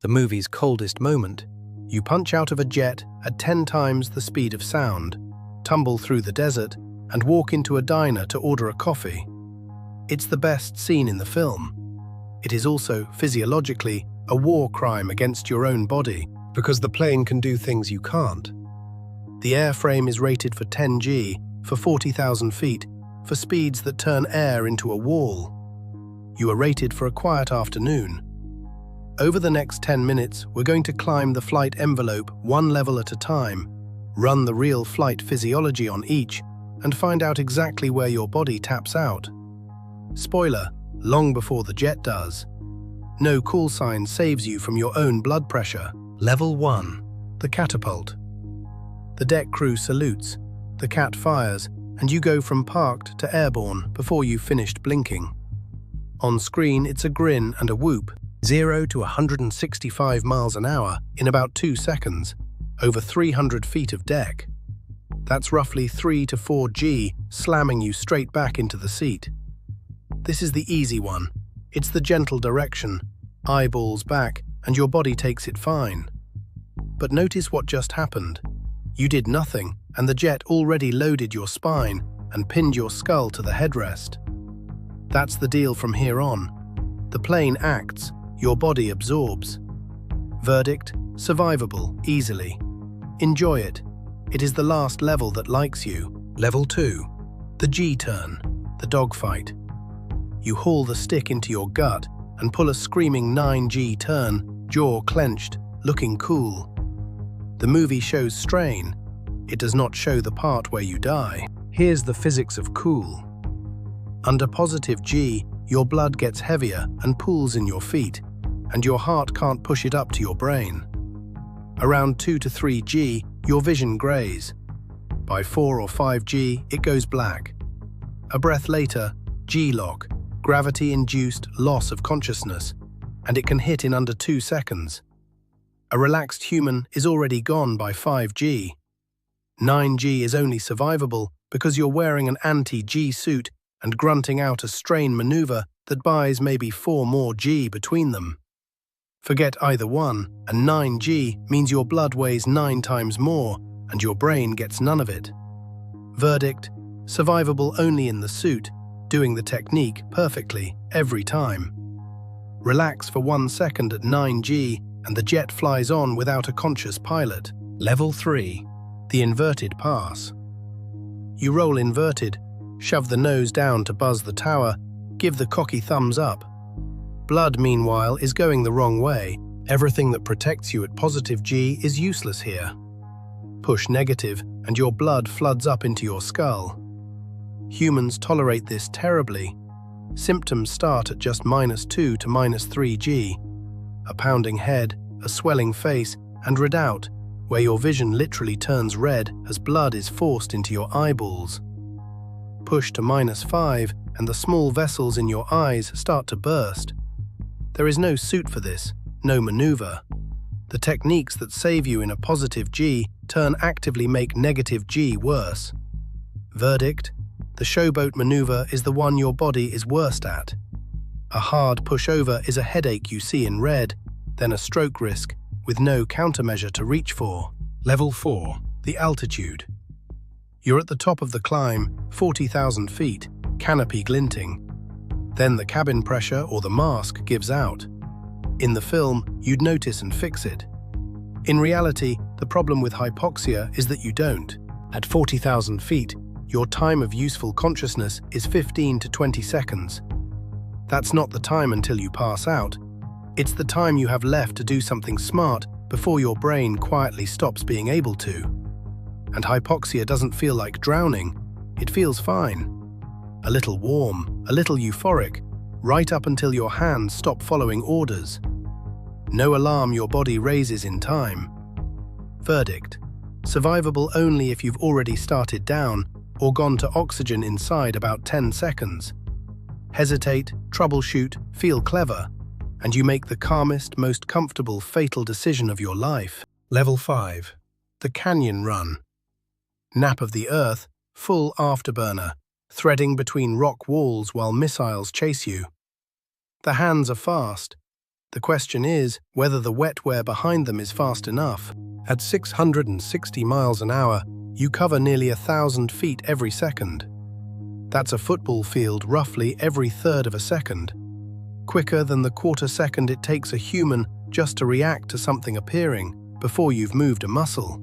The movie's coldest moment. You punch out of a jet at 10 times the speed of sound, tumble through the desert, and walk into a diner to order a coffee. It's the best scene in the film. It is also, physiologically, a war crime against your own body, because the plane can do things you can't. The airframe is rated for 10 G, for 40,000 feet, for speeds that turn air into a wall. You are rated for a quiet afternoon. Over the next 10 minutes, we're going to climb the flight envelope one level at a time, run the real flight physiology on each, and find out exactly where your body taps out. Spoiler, long before the jet does. No callsign saves you from your own blood pressure. Level 1. The Catapult. The deck crew salutes, the cat fires, and you go from parked to airborne before you've finished blinking. On screen, it's a grin and a whoop, 0 to 165 miles an hour in about 2 seconds, over 300 feet of deck. That's roughly 3 to 4 G, slamming you straight back into the seat. This is the easy one. It's the gentle direction, eyeballs back, and your body takes it fine. But notice what just happened. You did nothing, and the jet already loaded your spine and pinned your skull to the headrest. That's the deal from here on. The plane acts, your body absorbs. Verdict: survivable, easily. Enjoy it. It is the last level that likes you. Level 2. The G-turn, the dogfight. You haul the stick into your gut and pull a screaming 9G turn, jaw clenched, looking cool. The movie shows strain. It does not show the part where you die. Here's the physics of cool. Under positive G, your blood gets heavier and pools in your feet, and your heart can't push it up to your brain. Around 2 to 3 G, your vision grays. By 4 or 5 G, it goes black. A breath later, G-LOC, gravity-induced loss of consciousness, and it can hit in under 2 seconds. A relaxed human is already gone by 5 G. 9 G is only survivable because you're wearing an anti-G suit and grunting out a strain maneuver that buys maybe 4 more G between them. Forget either one, and 9 G means your blood weighs 9 times more and your brain gets none of it. Verdict: survivable only in the suit, doing the technique perfectly every time. Relax for 1 second at 9 G and the jet flies on without a conscious pilot. Level 3. The inverted pass. You roll inverted, shove the nose down to buzz the tower, give the cocky thumbs up. Blood, meanwhile, is going the wrong way. Everything that protects you at positive G is useless here. Push negative, and your blood floods up into your skull. Humans tolerate this terribly. Symptoms start at just -2 to -3 G. A pounding head, a swelling face, and redout, where your vision literally turns red as blood is forced into your eyeballs. Push to -5, and the small vessels in your eyes start to burst. There is no suit for this, no maneuver. The techniques that save you in a positive G turn actively make negative G worse. Verdict: the showboat maneuver is the one your body is worst at. A hard pushover is a headache you see in red, then a stroke risk, with no countermeasure to reach for. Level 4. The altitude. You're at the top of the climb, 40,000 feet, canopy glinting. Then the cabin pressure or the mask gives out. In the film, you'd notice and fix it. In reality, the problem with hypoxia is that you don't. At 40,000 feet, your time of useful consciousness is 15 to 20 seconds. That's not the time until you pass out. It's the time you have left to do something smart before your brain quietly stops being able to. And hypoxia doesn't feel like drowning. It feels fine. A little warm, a little euphoric, right up until your hands stop following orders. No alarm your body raises in time. Verdict: survivable only if you've already started down or gone to oxygen inside about 10 seconds. Hesitate, troubleshoot, feel clever, and you make the calmest, most comfortable, fatal decision of your life. Level 5. The canyon run. Nap of the earth, full afterburner, threading between rock walls while missiles chase you. The hands are fast. The question is whether the wetware behind them is fast enough. At 660 miles an hour, you cover nearly 1,000 feet every second. That's a football field roughly every third of a second. Quicker than the quarter second it takes a human just to react to something appearing before you've moved a muscle.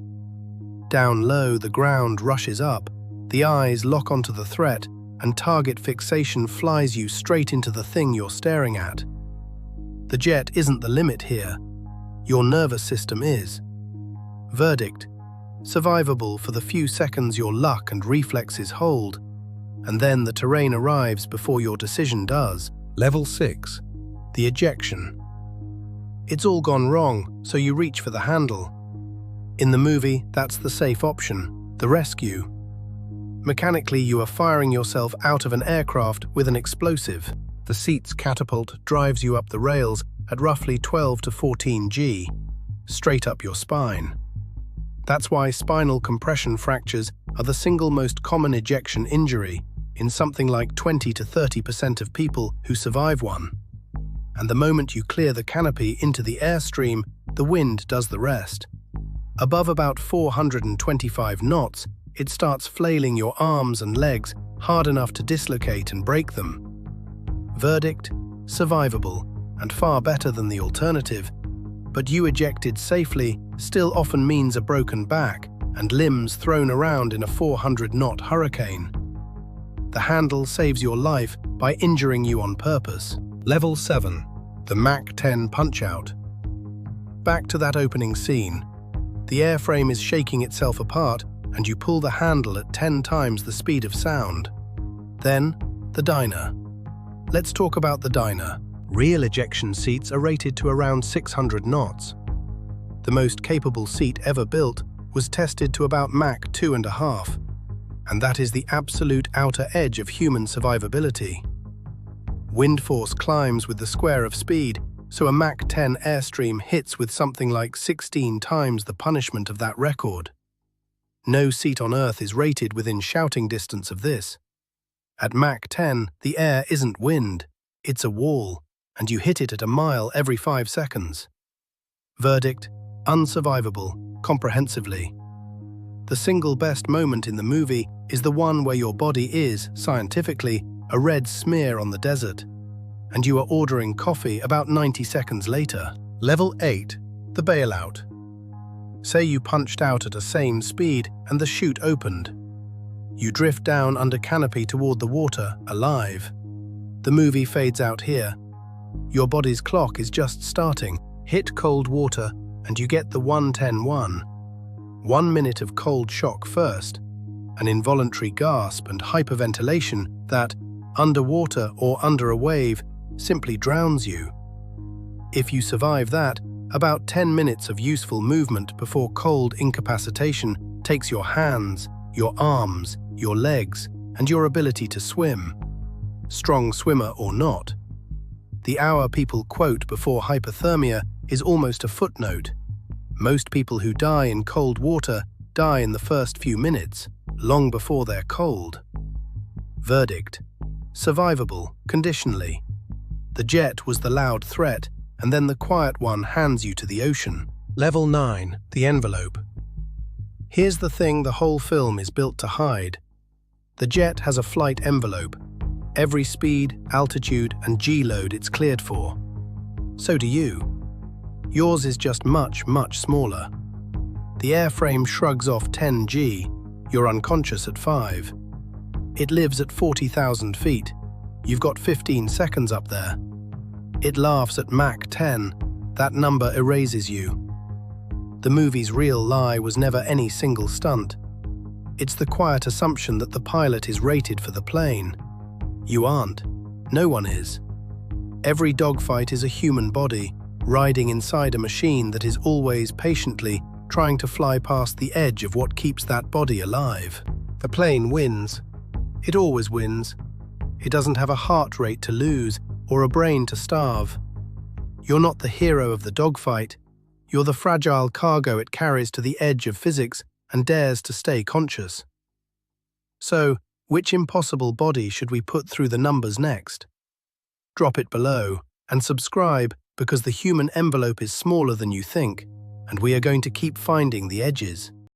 Down low, the ground rushes up, the eyes lock onto the threat, and target fixation flies you straight into the thing you're staring at. The jet isn't the limit here. Your nervous system is. Verdict: survivable for the few seconds your luck and reflexes hold, and then the terrain arrives before your decision does. Level 6. The ejection. It's all gone wrong, so you reach for the handle. In the movie, that's the safe option, the rescue. Mechanically, you are firing yourself out of an aircraft with an explosive. The seat's catapult drives you up the rails at roughly 12 to 14 G, straight up your spine. That's why spinal compression fractures are the single most common ejection injury in something like 20 to 30% of people who survive one. And the moment you clear the canopy into the airstream, the wind does the rest. Above about 425 knots, it starts flailing your arms and legs hard enough to dislocate and break them. Verdict: survivable, and far better than the alternative. But you ejected safely still often means a broken back and limbs thrown around in a 400-knot hurricane. The handle saves your life by injuring you on purpose. Level 7. The Mach-10 Punch-Out. Back to that opening scene. The airframe is shaking itself apart, and you pull the handle at 10 times the speed of sound. Then, the dyno. Let's talk about the dyno. Real ejection seats are rated to around 600 knots. The most capable seat ever built was tested to about Mach 2.5, and that is the absolute outer edge of human survivability. Wind force climbs with the square of speed, so a Mach 10 airstream hits with something like 16 times the punishment of that record. No seat on Earth is rated within shouting distance of this. At Mach 10, the air isn't wind, it's a wall, and you hit it at a mile every 5 seconds. Verdict: unsurvivable, comprehensively. The single best moment in the movie is the one where your body is, scientifically, a red smear on the desert, and you are ordering coffee about 90 seconds later. Level 8. The Bailout. Say you punched out at a sane speed and the chute opened. You drift down under canopy toward the water, alive. The movie fades out here. Your body's clock is just starting. Hit cold water, and you get the 1:10:1. 1 minute of cold shock first, an involuntary gasp and hyperventilation that, underwater or under a wave, simply drowns you. If you survive that, about 10 minutes of useful movement before cold incapacitation takes your hands, your arms, your legs, and your ability to swim. Strong swimmer or not. The hour people quote before hypothermia is almost a footnote. Most people who die in cold water die in the first few minutes, long before they're cold. Verdict: survivable, conditionally. The jet was the loud threat, and then the quiet one hands you to the ocean. Level 9. The envelope. Here's the thing the whole film is built to hide. The jet has a flight envelope. Every speed, altitude, and G-load it's cleared for. So do you. Yours is just much, much smaller. The airframe shrugs off 10 G. You're unconscious at 5. It lives at 40,000 feet. You've got 15 seconds up there. It laughs at Mach 10. That number erases you. The movie's real lie was never any single stunt. It's the quiet assumption that the pilot is rated for the plane. You aren't. No one is. Every dogfight is a human body, riding inside a machine that is always patiently trying to fly past the edge of what keeps that body alive. The plane wins. It always wins. It doesn't have a heart rate to lose or a brain to starve. You're not the hero of the dogfight. You're the fragile cargo it carries to the edge of physics and dares to stay conscious. So, which impossible body should we put through the numbers next? Drop it below and subscribe because the human envelope is smaller than you think, and we are going to keep finding the edges.